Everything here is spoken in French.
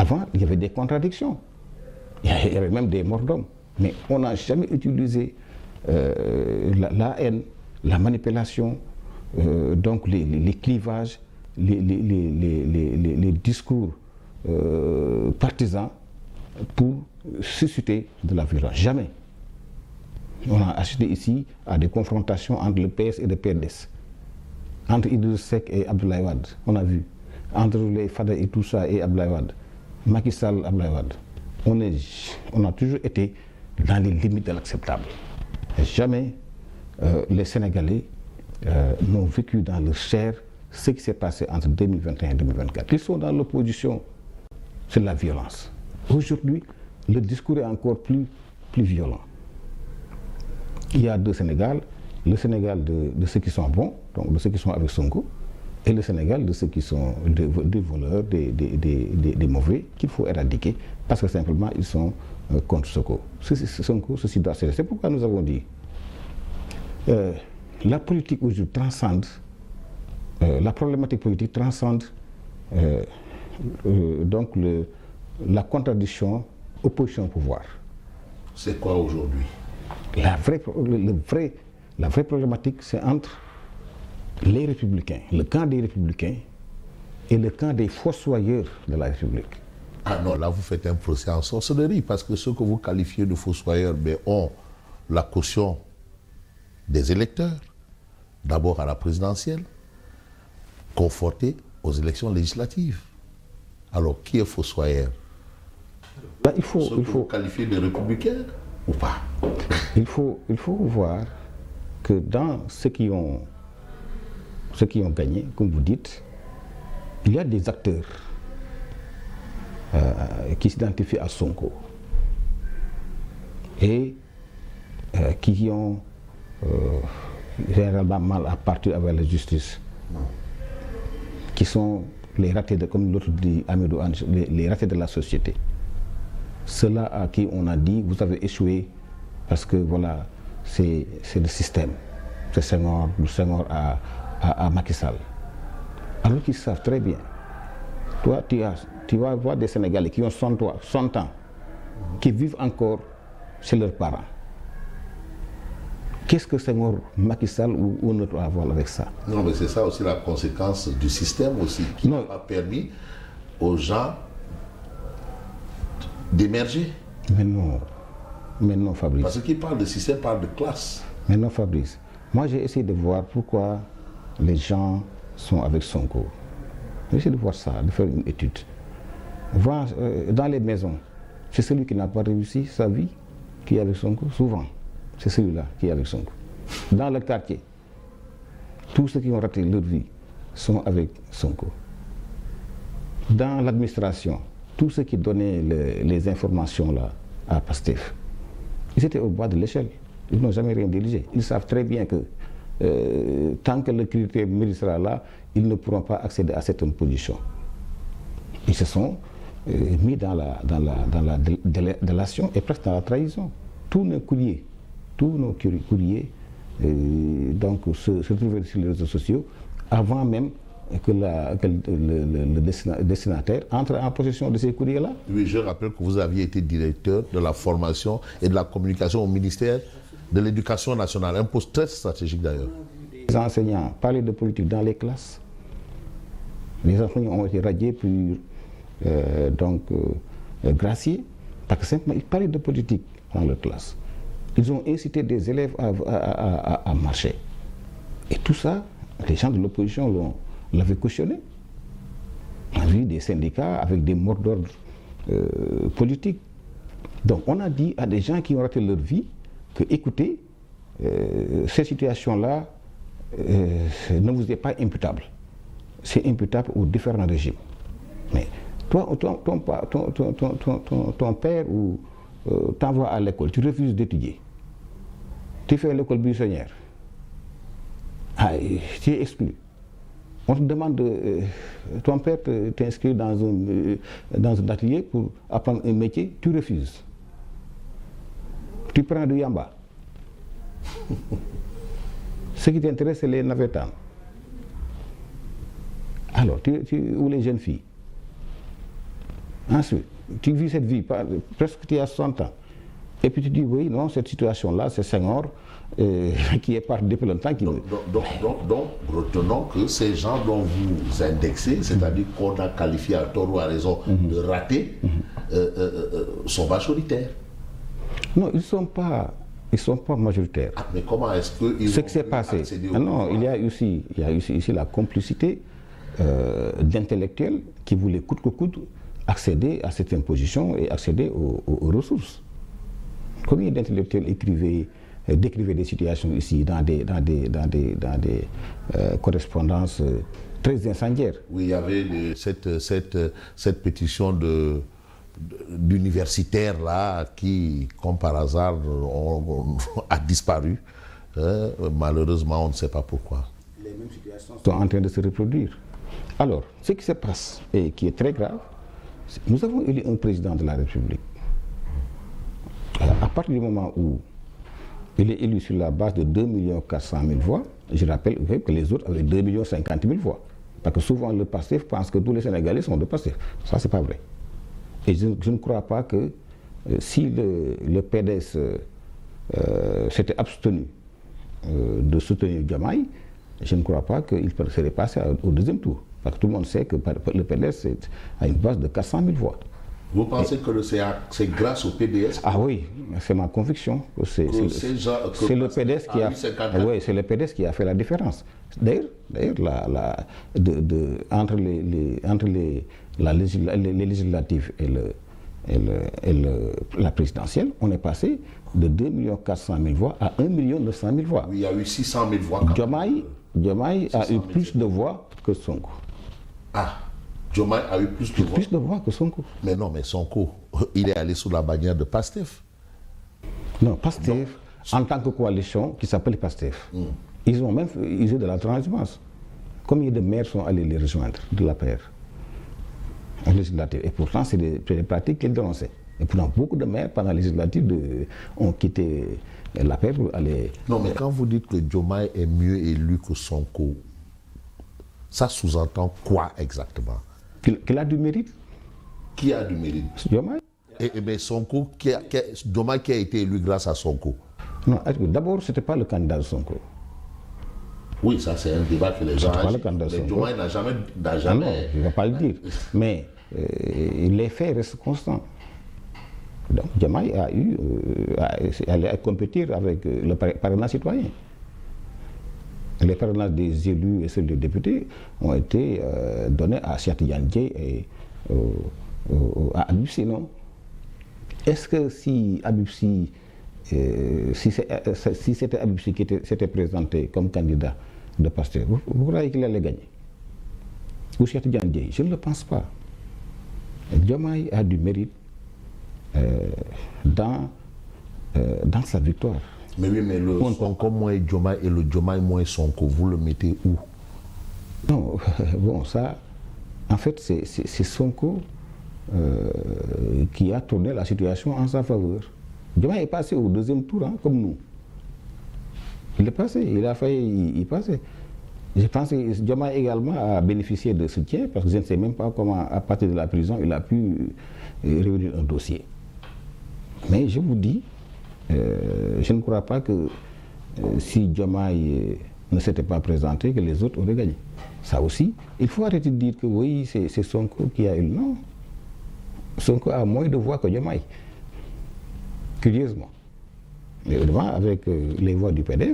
Avant, il y avait des contradictions. Il y avait même des morts d'hommes. Mais on n'a jamais utilisé la haine, la manipulation, donc les clivages, les discours partisans pour susciter de la violence. Jamais. On a assisté ici à des confrontations entre le PS et le PDS, entre Idriss Seck et Abdoulaye Wade, on a vu, entre les Fada et tout ça et Abdoulaye Wade, Macky Sall, Abdoulaye Wade. On a toujours été dans les limites de l'acceptable. Jamais les Sénégalais n'ont vécu dans leur chair ce qui s'est passé entre 2021 et 2024. Ils sont dans l'opposition, c'est la violence. Aujourd'hui, le discours est encore plus violent. Il y a deux Sénégal, le Sénégal de ceux qui sont bons, donc de ceux qui sont avec Sonko, et le Sénégal de ceux qui sont des voleurs, des mauvais, qu'il faut éradiquer, parce que simplement ils sont contre Sonko. Ceci doit cesser. C'est pourquoi nous avons dit la politique aujourd'hui transcende, la problématique politique transcende donc la contradiction opposition-pouvoir. C'est quoi aujourd'hui? La vraie problématique, c'est entre les républicains, le camp des républicains et le camp des fossoyeurs de la République. Ah non, là vous faites un procès en sorcellerie, parce que ceux que vous qualifiez de fossoyeurs ont la caution des électeurs, d'abord à la présidentielle, confortés aux élections législatives. Alors, qui est fossoyeur? Là, il faut qualifier de républicains ou pas? Il faut voir que dans ceux qui ont gagné, comme vous dites, il y a des acteurs qui s'identifient à Sonko et qui ont généralement mal à partir avec la justice, qui sont les ratés, comme l'autre dit Amidou Ange, les ratés de la société. Ceux-là à qui on a dit, vous avez échoué parce que voilà, c'est le système. C'est Senghor à Macky Sall. Alors qu'ils savent très bien. Toi, tu vas voir des Sénégalais qui ont 100 ans, qui vivent encore chez leurs parents. Qu'est-ce que Senghor, Macky Sall ou on ne doit avoir avec ça? Non, mais c'est ça aussi la conséquence du système aussi, qui n'a pas permis aux gens d'émerger. Mais non, Fabrice. Parce qu'il parle de système, parle de classe. Mais non, Fabrice. Moi, j'ai essayé de voir pourquoi les gens sont avec Sonko. J'ai essayé de voir ça, de faire une étude. Voir, dans les maisons, c'est celui qui n'a pas réussi sa vie qui est avec Sonko, souvent. C'est celui-là qui est avec Sonko. Dans le quartier, tous ceux qui ont raté leur vie sont avec Sonko. Dans l'administration, tous ceux qui donnaient les informations là à Pastef, ils étaient au bas de l'échelle. Ils n'ont jamais rien dirigé. Ils savent très bien que tant que le critère mérite sera là, ils ne pourront pas accéder à cette position. Ils se sont mis dans la délation et presque dans la trahison. Tous nos courriers donc, se trouvaient sur les réseaux sociaux avant même que le destinataire entre en possession de ces courriers-là. Oui, je rappelle que vous aviez été directeur de la formation et de la communication au ministère de l'Éducation nationale, un poste très stratégique d'ailleurs. Les enseignants parlaient de politique dans les classes. Les enseignants ont été radiés puis graciés parce que simplement ils parlaient de politique dans leur classe. Ils ont incité des élèves à marcher. Et tout ça, les gens de l'opposition l'avaient cautionné. On a vu des syndicats avec des mots d'ordre politiques. Donc on a dit à des gens qui ont raté leur vie que, écoutez, cette situation-là ne vous est pas imputable. C'est imputable aux différents régimes. Mais toi, ton père t'envoie à l'école, tu refuses d'étudier. Tu fais l'école buissonnière. Tu es exclu. On te demande ton père t'inscrit dans un atelier pour apprendre un métier, tu refuses. Tu prends du yamba. Ce qui t'intéresse, c'est les navetans. Alors, ou les jeunes filles. Ensuite, tu vis cette vie, presque tu as 60 ans. Et puis tu dis, oui, non, cette situation-là, c'est Senghor qui est parti depuis longtemps. Donc, retenons que ces gens dont vous indexez, c'est-à-dire qu'on a qualifié à tort ou à raison de ratés, sont majoritaires. Non, ils ne sont pas majoritaires. Ah, mais comment est-ce qu'ils Ce qui s'est passé, non, il y a ici la complicité d'intellectuels qui voulaient coûte que coûte accéder à cette imposition et accéder aux ressources. Combien d'intellectuels décrivaient des situations ici dans des correspondances très incendiaires. Oui, il y avait cette pétition d'universitaires là qui, comme par hasard, a disparu. Malheureusement, on ne sait pas pourquoi. Les mêmes situations sont en train de se reproduire. Alors, ce qui se passe et qui est très grave, nous avons élu un président de la République. Alors, à partir du moment où il est élu sur la base de 2 400 000 voix, je rappelle que les autres avaient 2 50 000 voix. Parce que souvent le PASTEF pense que tous les Sénégalais sont de PASTEF. Ça, c'est pas vrai. Et je ne crois pas que si le PDS s'était abstenu de soutenir Diomaye, je ne crois pas qu'il serait passé au deuxième tour. Parce que tout le monde sait que le PDS a une base de 400 000 voix. Vous pensez que c'est grâce au PDS? Ah oui, c'est ma conviction. C'est le PDS qui c'est le PDS qui a fait la différence. D'ailleurs, entre les législatives et la présidentielle, on est passé de 2 400 000 voix à 1 900 000 voix. Oui, il y a eu 600 000 voix. Diomaye a eu plus de voix que Sonko. Ah, Diomaye a eu plus de voix que Sonko. Mais non, mais Sonko, il est allé sous la bannière de PASTEF. Non, PASTEF, en tant que coalition qui s'appelle PASTEF, ils ont même usé de la transhumance. Combien de maires sont allés les rejoindre de la paire législative? Et pourtant, c'est des pratiques qu'ils dénonçaient. Et pourtant, beaucoup de maires, pendant la législative, ont quitté la paire pour aller... Non, mais quand vous dites que Diomaye est mieux élu que Sonko, ça sous-entend quoi exactement? Qu'il a du mérite. Qui a du mérite? Diomaye. Mais Sonko, Diomaye qui a été élu grâce à Sonko? Non, d'abord, ce n'était pas le candidat de Sonko. Oui, ça c'est un débat que les gens ont. Mais Diomaye n'a jamais... Ah non, je ne vais pas le dire. Mais les faits restent constants. Donc Diomaye allait compétir avec le parrainage citoyen. Les parrainages des élus et ceux des députés ont été donnés à Cheikh Tidiane Dièye et à Habib Sy, non? Est-ce que si Habib Sy, si c'était Habib Sy qui s'était présenté comme candidat de PASTEF, vous croyez qu'il allait gagner? Ou Cheikh Tidiane Dièye? Je ne le pense pas. Diomaye a du mérite dans sa victoire. Mais oui, mais le Sonko moins Diomaye et le Diomaye moins Sonko, vous le mettez où? Non, bon, ça, en fait, c'est Sonko qui a tourné la situation en sa faveur. Diomaye est passé au deuxième tour, hein, comme nous. Il est passé, il a failli y passer. Je pense que Diomaye également a bénéficié de soutien, parce que je ne sais même pas comment, à partir de la prison, il a pu réunir un dossier. Mais je vous dis, je ne crois pas que si Diomaye ne s'était pas présenté, que les autres auraient gagné. Ça aussi, il faut arrêter de dire que oui, c'est Sonko qui a eu. Non. Sonko a moins de voix que Diomaye. Curieusement. Mais évidemment, avec les voix du PDS,